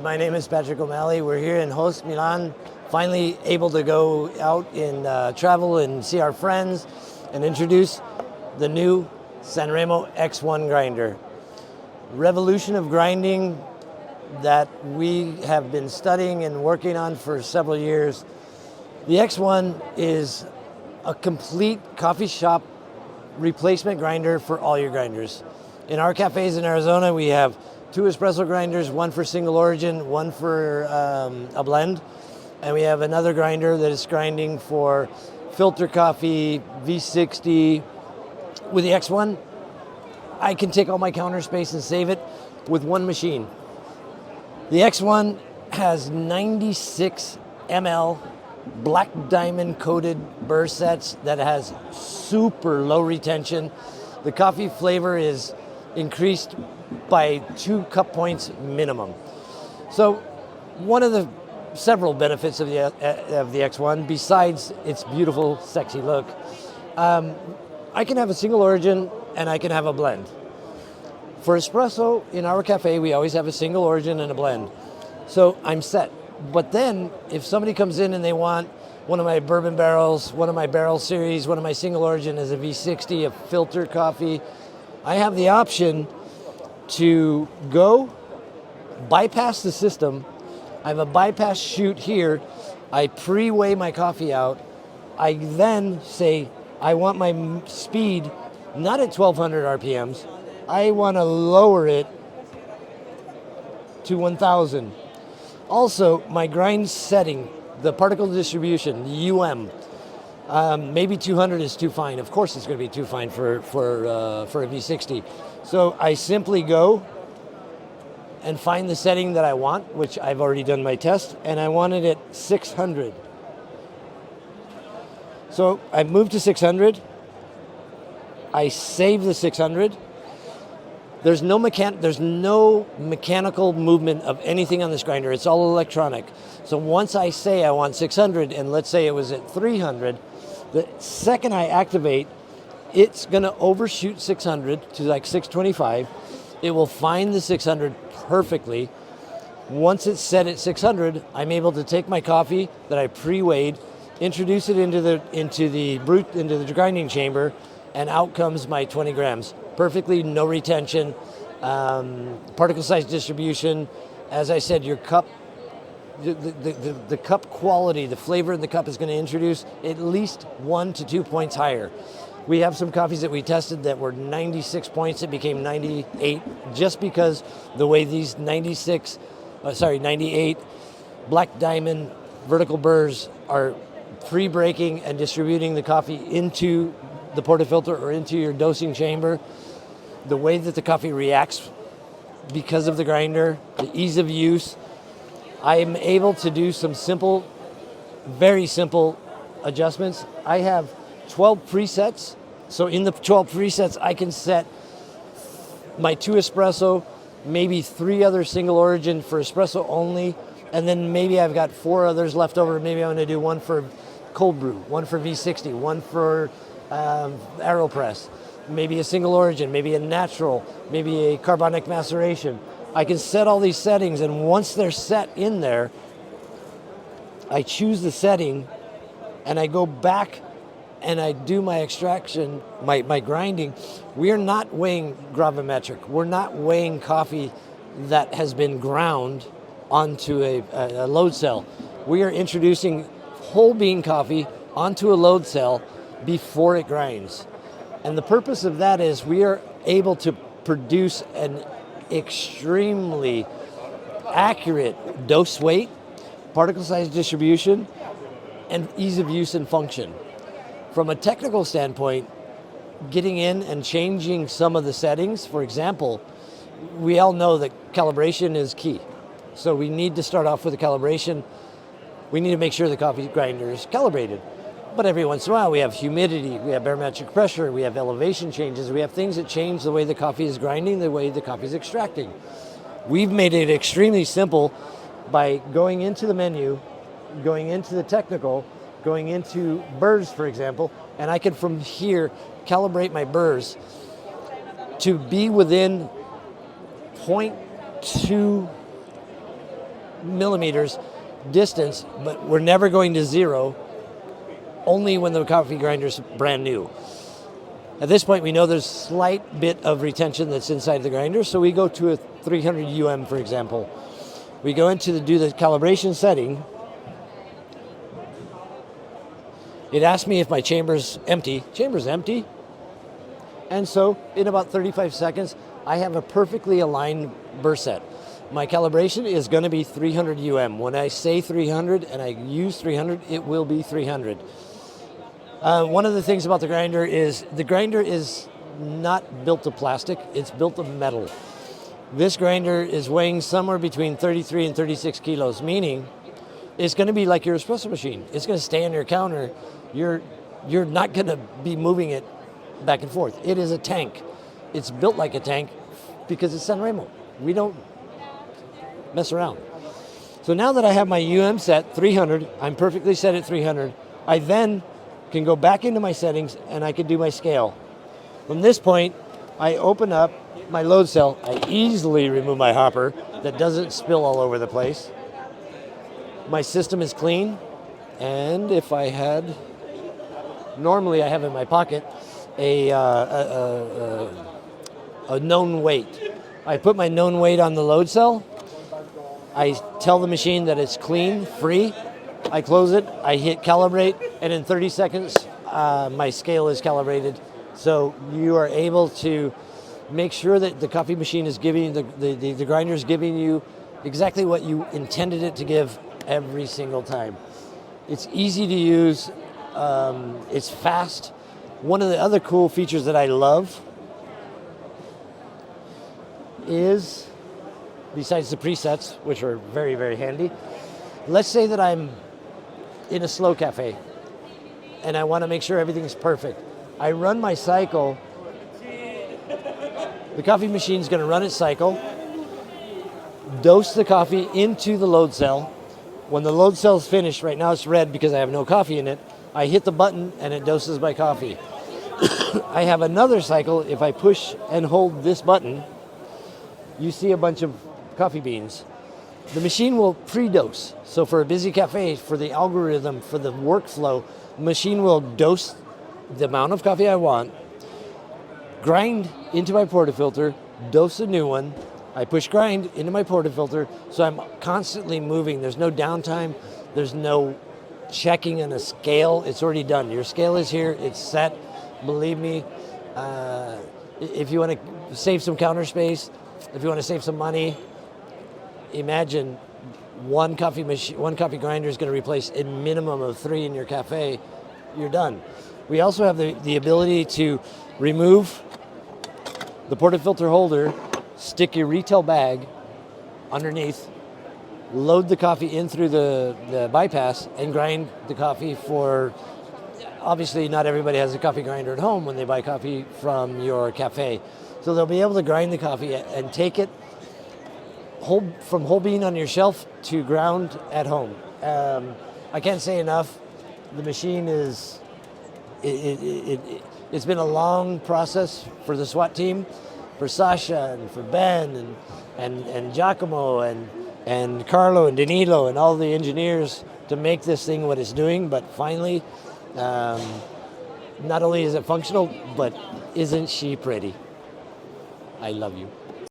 My name is Patrick O'Malley. We're here in Host, Milan, finally able to go out and travel and see our friends and introduce the new Sanremo X1 grinder. Revolution of grinding that we have been studying and working on for several years. The X1 is a complete coffee shop replacement grinder for all your grinders. In our cafes in Arizona, we have 2 espresso grinders, one for single origin, one for a blend. And we have another grinder that is grinding for filter coffee, V60. With the X1, I can take all my counter space and save it with one machine. The X1 has 96 ml black diamond coated burr sets that has super low retention. The coffee flavor is increased by 2 cup points minimum. So one of the several benefits of the X1, besides its beautiful, sexy look, I can have a single origin and I can have a blend. For espresso, in our cafe, we always have a single origin and a blend. So I'm set. But then, if somebody comes in and they want one of my bourbon barrels, one of my barrel series, one of my single origin as a V60, a filter coffee, I have the option to go bypass the system. I have a bypass chute here. I pre-weigh my coffee out. I then say, I want my speed not at 1200 RPMs. I want to lower it to 1000. Also, my grind setting, the particle distribution, the maybe 200 is too fine. Of course it's going to be too fine for a V60. So I simply go and find the setting that I want, which I've already done my test, and I want it at 600. So I moved to 600. I save the 600. There's no mechanical movement of anything on this grinder. It's all electronic. So once I say I want 600, and let's say it was at 300, the second I activate, it's going to overshoot 600 to like 625. It will find the 600 perfectly. Once it's set at 600, I'm able to take my coffee that I pre-weighed, introduce it into the grinding chamber, and out comes my 20 grams. Perfectly, no retention, particle size distribution. As I said, your cup, the cup quality, the flavor in the cup is going to introduce at least 1 to 2 points higher. We have some coffees that we tested that were 96 points. It became 98 just because the way these 98 black diamond vertical burrs are pre-breaking and distributing the coffee into the portafilter or into your dosing chamber. The way that the coffee reacts because of the grinder, the ease of use, I am able to do some simple, very simple adjustments. I have 12 presets. So in the 12 presets, I can set my 2 espresso, maybe 3 other single origin for espresso only, and then maybe I've got 4 others left over. Maybe I'm going to do one for cold brew, one for V60, one for AeroPress, maybe a single origin, maybe a natural, maybe a carbonic maceration. I can set all these settings, and once they're set in there, I choose the setting and I go back and I do my extraction, my grinding. We're not weighing gravimetric. We're not weighing coffee that has been ground onto a load cell. We are introducing whole bean coffee onto a load cell before it grinds. And the purpose of that is we are able to produce an extremely accurate dose weight, particle size distribution, and ease of use and function. From a technical standpoint, getting in and changing some of the settings, for example, we all know that calibration is key. So we need to start off with a calibration. We need to make sure the coffee grinder is calibrated. But every once in a while, we have humidity, we have barometric pressure, we have elevation changes, we have things that change the way the coffee is grinding, the way the coffee is extracting. We've made it extremely simple by going into the menu, going into the technical, going into burrs, for example, and I can from here calibrate my burrs to be within 0.2 millimeters distance, but we're never going to zero, only when the coffee grinder's brand new. At this point, we know there's a slight bit of retention that's inside the grinder, so we go to a 300 UM, for example. We go into do the calibration setting. It asks me if my chamber's empty. Chamber's empty. And so, in about 35 seconds, I have a perfectly aligned burst set. My calibration is going to be 300 UM. When I say 300 and I use 300, it will be 300. One of the things about the grinder is not built of plastic, it's built of metal. This grinder is weighing somewhere between 33 and 36 kilos, meaning it's going to be like your espresso machine. It's going to stay on your counter. You're not going to be moving it back and forth. It is a tank. It's built like a tank because it's Sanremo. We don't mess around. So now that I have my UM set 300, I'm perfectly set at 300. I then can go back into my settings and I can do my scale. From this point, I open up my load cell. I easily remove my hopper that doesn't spill all over the place. My system is clean, and if I had, normally I have in my pocket a known weight. I put my known weight on the load cell. I tell the machine that it's clean, free. I close it, I hit calibrate, and in 30 seconds, my scale is calibrated. So you are able to make sure that the coffee machine is giving you, the grinder is giving you exactly what you intended it to give every single time. It's easy to use, it's fast. One of the other cool features that I love is, besides the presets, which are very, very handy, let's say that I'm in a slow cafe and I want to make sure everything's perfect. I run my cycle. The coffee machine's going to run its cycle, dose the coffee into the load cell. When the load cell's finished, right now it's red because I have no coffee in it, I hit the button and it doses my coffee. I have another cycle. If I push and hold this button, you see a bunch of coffee beans. The machine will pre-dose. So for a busy cafe, for the algorithm, for the workflow, the machine will dose the amount of coffee I want, grind into my portafilter, dose a new one. I push grind into my portafilter, so I'm constantly moving. There's no downtime. There's no checking on a scale. It's already done. Your scale is here. It's set. Believe me, if you want to save some counter space, if you want to save some money, imagine one coffee grinder is going to replace a minimum of 3 in your cafe. You're done. We also have the ability to remove the portafilter holder, stick your retail bag underneath, load the coffee in through the bypass, and grind the coffee for, obviously not everybody has a coffee grinder at home when they buy coffee from your cafe. So they'll be able to grind the coffee and take it from whole bean on your shelf to ground at home. I can't say enough. The machine is, it's been a long process for the SWAT team, for Sasha and for Ben and Giacomo and Carlo and Danilo and all the engineers to make this thing what it's doing. But finally, not only is it functional, but isn't she pretty? I love you.